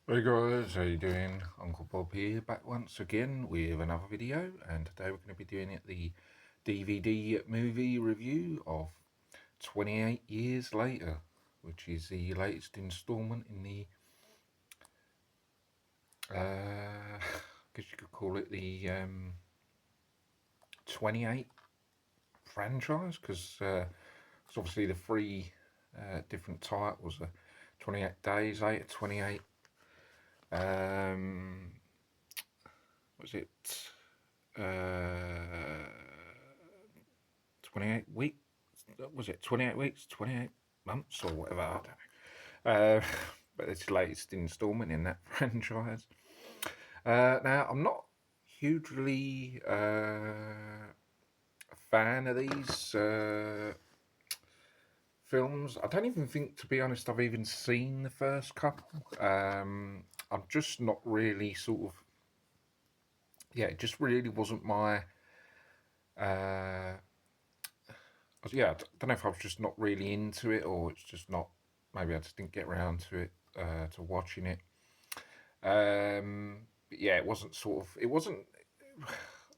Hey guys, how you doing? Uncle Bob here, back once again with another video, and today we're going to be doing the DVD movie review of 28 Years Later, which is the latest instalment in the, I guess you could call it the 28 franchise, because it's obviously the three different titles, 28 Days Later, 28, was it uh, 28 weeks? Was it 28 weeks? 28 months or whatever? I don't know. But it's the latest instalment in that franchise. Now, I'm not hugely a fan of these films. I don't even think, to be honest, I've even seen the first couple. I'm just not really sort of. Yeah, it just really wasn't my. Uh, yeah, I don't know if I was just not really into it, or it's just not. Maybe I just didn't get around to it, to watching it. But yeah, it wasn't sort of. It wasn't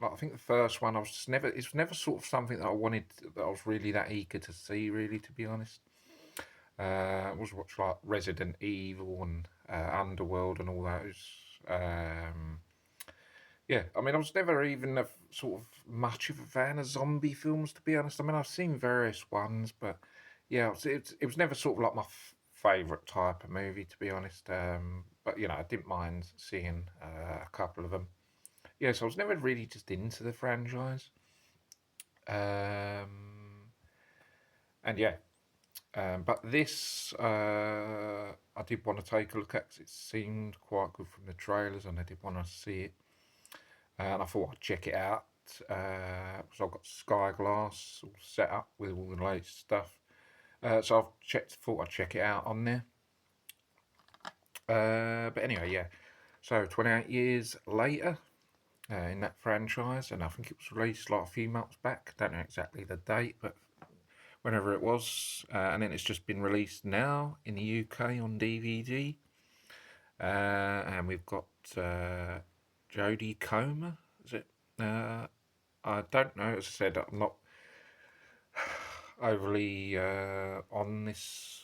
like I think the first one. I was just never. It's never sort of something that I wanted. That I was really that eager to see. Really, to be honest. I was watching like Resident Evil and Underworld and all those. Um, yeah, I mean, I was never even a sort of much of a fan of zombie films, to be honest. I mean, I've seen various ones, but yeah, it was never sort of like my favourite type of movie, to be honest. But I didn't mind seeing a couple of them. Yeah, so I was never really just into the franchise. Um, and yeah, but this I did want to take a look at 'cause it seemed quite good from the trailers, and I did want to see it. And I thought I'd check it out. So I've got Sky Glass all set up with all the latest stuff. So thought I'd check it out on there. But anyway, yeah. So 28 years later in that franchise, and I think it was released like a few months back. Don't know exactly the date, but whenever it was, and then it's just been released now in the UK on DVD. And we've got Jodie Comer, is it? I don't know. As I said, I'm not overly on this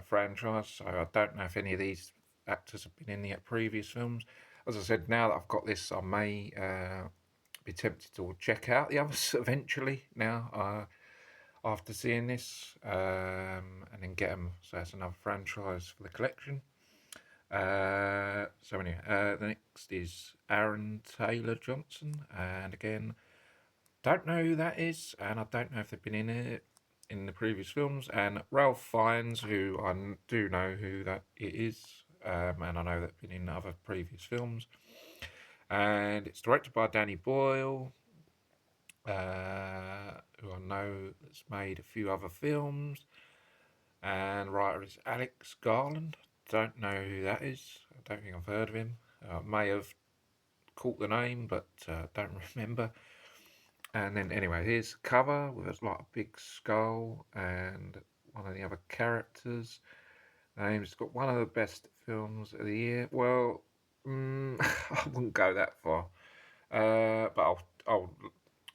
franchise, so I don't know if any of these actors have been in the previous films. As I said, now that I've got this, I may be tempted to check out the others eventually. Now, after seeing this, and then get them. So that's another franchise for the collection. So anyway, the next is Aaron Taylor Johnson, and again, don't know who that is, and I don't know if they've been in it in the previous films. And Ralph Fiennes, who I do know who that it is, and I know that's been in other previous films. And it's directed by Danny Boyle, who I know has made a few other films. And writer is Alex Garland. Don't know who that is. I don't think I've heard of him. May have caught the name, but don't remember. And then anyway, here's the cover with like a big skull and one of the other characters. It's got one of the best films of the year. Well, I wouldn't go that far, but I'll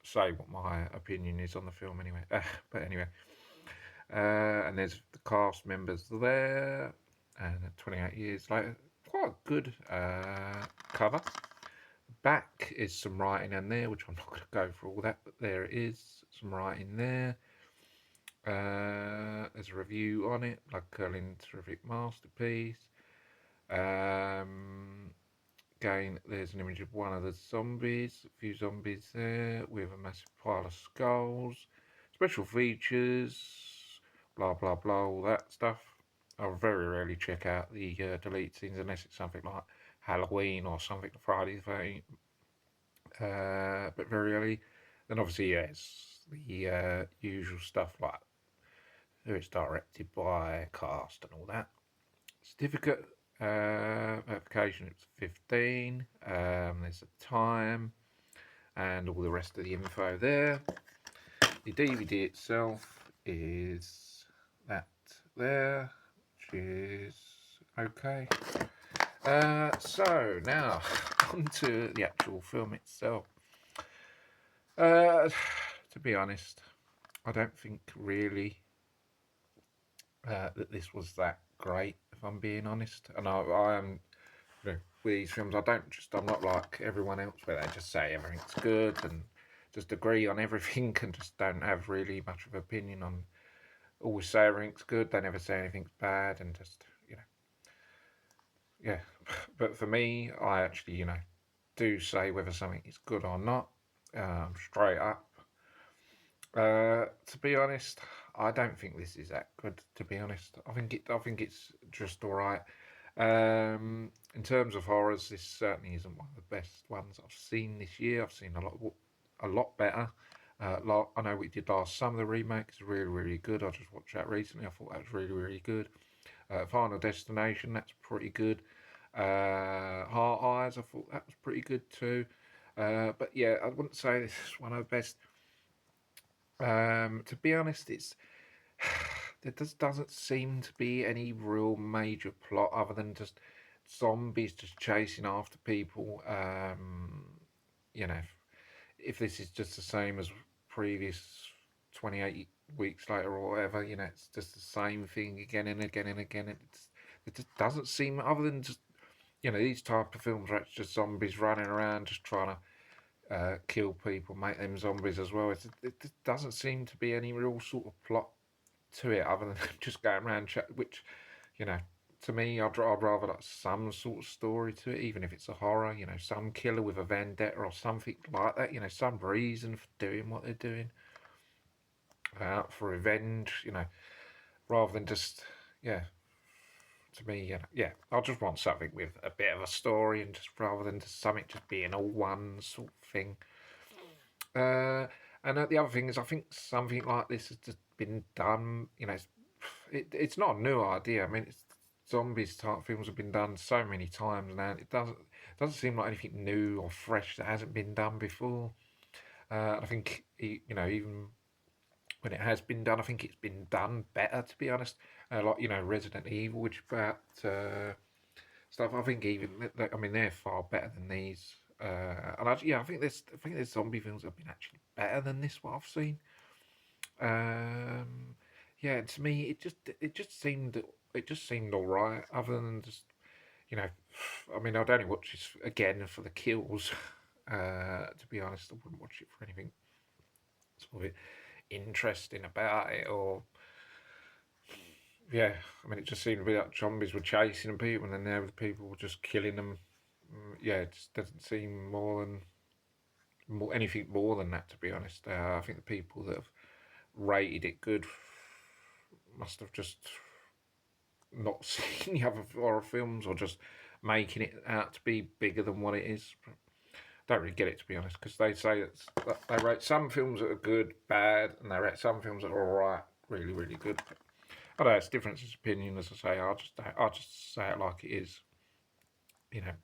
say what my opinion is on the film anyway. But anyway, and there's the cast members there, and 28 years later, quite a good cover. Back is some writing in there, which I'm not going to go for all that, but there it is, some writing there. There's a review on it, Blood Curling Terrific Masterpiece. Um, Again, there's an image of one of the zombies, a few zombies there with a massive pile of skulls. Special features, blah blah blah, all that stuff. I very rarely check out the delete scenes unless it's something like Halloween or something, Friday the 13th, but very early. Then obviously, yeah, it's the usual stuff like who it's directed by, cast, and all that. Certificate application, it's 15. There's the time and all the rest of the info there. The DVD itself is that there, which is okay. So now on to the actual film itself. To be honest, I don't think really that this was that great. If I'm being honest, and I am, with these films, I'm not like everyone else where they just say everything's good and just agree on everything and just don't have really much of an opinion on. Always say everything's good. They never say anything's bad, and just yeah. But for me, I actually do say whether something is good or not, straight up. To be honest, I don't think this is that good. To be honest, I think it's just all right. In terms of horrors, this certainly isn't one of the best ones I've seen this year. I've seen a lot better. I know we did last summer. The remake is really, really good. I just watched that recently. I thought that was really, really good. Final Destination, that's pretty good. Heart Eyes, I thought that was pretty good too. But yeah, I wouldn't say this is one of the best. To be honest, there just doesn't seem to be any real major plot other than just zombies just chasing after people. You know, if this is just the same as previous 28 weeks later or whatever, it's just the same thing again and again and again. It just doesn't seem, other than just, these type of films where it's just zombies running around just trying to kill people, make them zombies as well. It just doesn't seem to be any real sort of plot to it other than just going around, which, you know, to me, I'd rather like some sort of story to it, even if it's a horror, some killer with a vendetta or something like that, some reason for doing what they're doing, for revenge, rather than just, yeah, to me, yeah, I just want something with a bit of a story and just rather than just something just being a one sort of thing. And the other thing is, I think something like this has just been done. It's not a new idea. I mean, zombies type films have been done so many times now. It doesn't seem like anything new or fresh that hasn't been done before. I think even when it has been done, I think it's been done better. To be honest, like Resident Evil, which about stuff. I think I mean they're far better than these. And I think there's zombie films that have been actually better than this. What I've seen. Um, yeah, to me, it just seemed all right. Other than just you know, I mean, I'd only watch this again for the kills. To be honest, I wouldn't watch it for anything sort of interesting about it, or yeah. I mean, it just seemed to be like zombies were chasing people, and then there were people were just killing them. Yeah, it just doesn't seem anything more than that. To be honest, I think the people that have rated it good must have just not seen the other horror films or just making it out to be bigger than what it is. Don't really get it, to be honest, because they say that they rate some films that are good, bad, and they rate some films that are alright, really, really good. But I don't know, it's differences of opinion, as I say. I'll just say it like it is.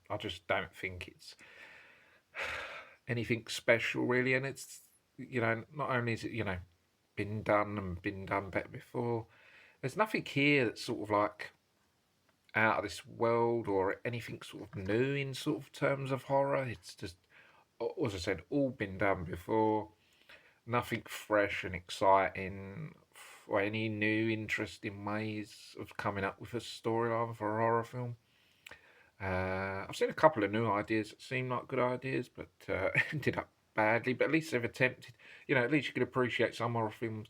I just don't think it's anything special, really. And it's, not only is it, been done and been done better before, there's nothing here that's sort of like out of this world or anything sort of new in sort of terms of horror. It's just, as I said, all been done before. Nothing fresh and exciting or any new interesting ways of coming up with a storyline for a horror film. I've seen a couple of new ideas that seem like good ideas, but ended up badly. But at least they've attempted. At least you can appreciate some horror films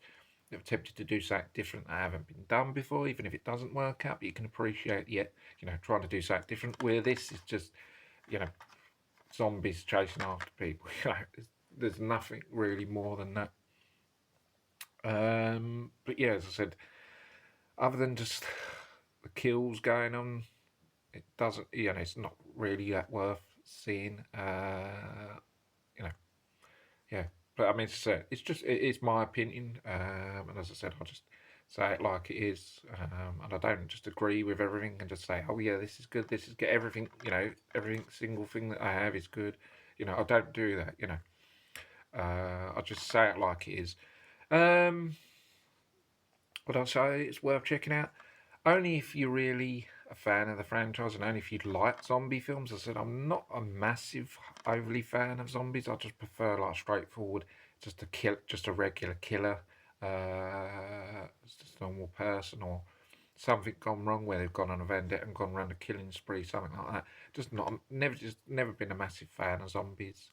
that have attempted to do something different that haven't been done before, even if it doesn't work out. But you can appreciate yet, trying to do something different. Where this is just, you know, zombies chasing after people. There's nothing really more than that. But yeah, as I said, other than just the kills going on, it doesn't. It's not really that worth seeing. You know, yeah. But I mean, it's my opinion, and as I said, I'll just say it like it is, and I don't just agree with everything and just say, oh yeah, this is good. This is good. Everything, every single thing that I have is good. I don't do that. I just say it like it is. Um, what I'll say, it's worth checking out. Only if you're really a a fan of the franchise, and only if you like zombie films. I said I'm not a massive, overly fan of zombies. I just prefer like straightforward, just a regular killer, just a normal person, or something gone wrong where they've gone on a vendetta and gone around a killing spree, something like that. Just never been a massive fan of zombies.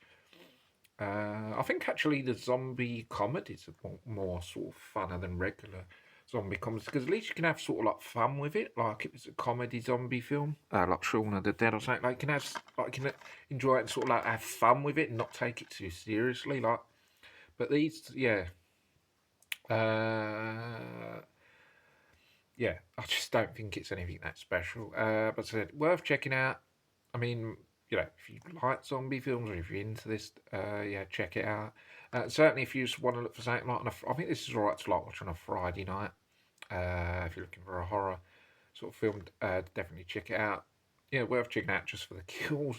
I think actually the zombie comedies are more sort of funner than regular zombie comedies, because at least you can have sort of like fun with it. Like if it's a comedy zombie film, like Shaun of the Dead or something, like you can enjoy it and sort of like have fun with it and not take it too seriously. Like, but these, yeah, yeah, I just don't think it's anything that special. But I said worth checking out. I mean, if you like zombie films or if you're into this, yeah, check it out. Certainly, if you just want to look for something like I think this is alright to like watch on a Friday night. If you're looking for a horror sort of film, definitely check it out. Yeah, worth checking out just for the kills.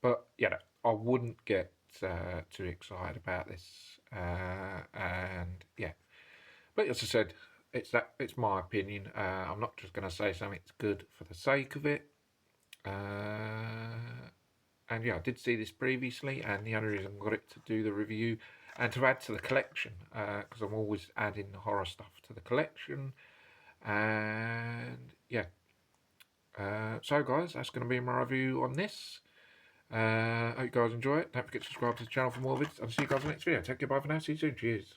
But yeah, I wouldn't get too excited about this. And yeah, but as I said, it's my opinion. I'm not just going to say something's good for the sake of it. And yeah, I did see this previously, and the only reason I got it to do the review and to add to the collection, because I'm always adding horror stuff to the collection. And yeah, so guys, that's going to be my review on this. Hope you guys enjoy it. Don't forget to subscribe to the channel for more videos. I'll see you guys in the next video. Take care, bye for now. See you soon. Cheers.